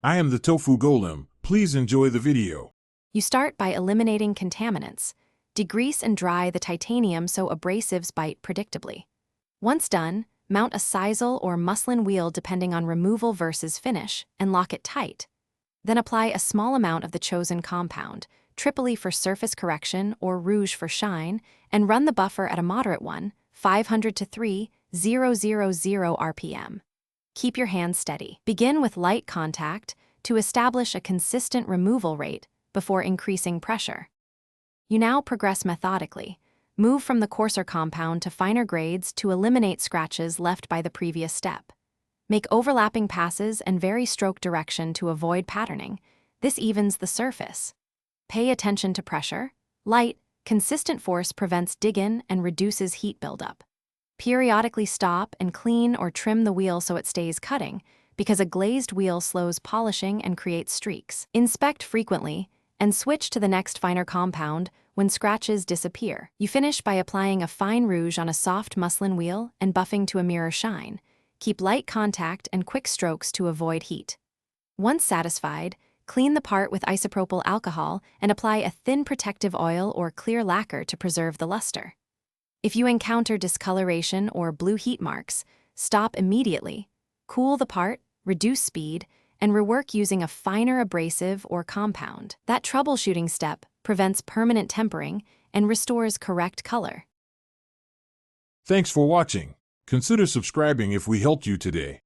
I am the Tofu Golem. Please enjoy the video. You start by eliminating contaminants. Degrease and dry the titanium so abrasives bite predictably. Once done, mount a sisal or muslin wheel depending on removal versus finish and lock it tight. Then apply a small amount of the chosen compound, Tripoli for surface correction or rouge for shine, and run the buffer at a moderate one, 500 to 3,000 RPM. Keep your hands steady. Begin with light contact to establish a consistent removal rate before increasing pressure. You now progress methodically. Move from the coarser compound to finer grades to eliminate scratches left by the previous step. Make overlapping passes and vary stroke direction to avoid patterning. This evens the surface. Pay attention to pressure. Light, consistent force prevents dig-in and reduces heat buildup. Periodically stop and clean or trim the wheel so it stays cutting, because a glazed wheel slows polishing and creates streaks. Inspect frequently and switch to the next finer compound when scratches disappear. You finish by applying a fine rouge on a soft muslin wheel and buffing to a mirror shine. Keep light contact and quick strokes to avoid heat. Once satisfied, clean the part with isopropyl alcohol and apply a thin protective oil or clear lacquer to preserve the luster. If you encounter discoloration or blue heat marks, stop immediately. Cool the part, reduce speed, and rework using a finer abrasive or compound. That troubleshooting step prevents permanent tempering and restores correct color. Thanks for watching. Consider subscribing if we helped you today.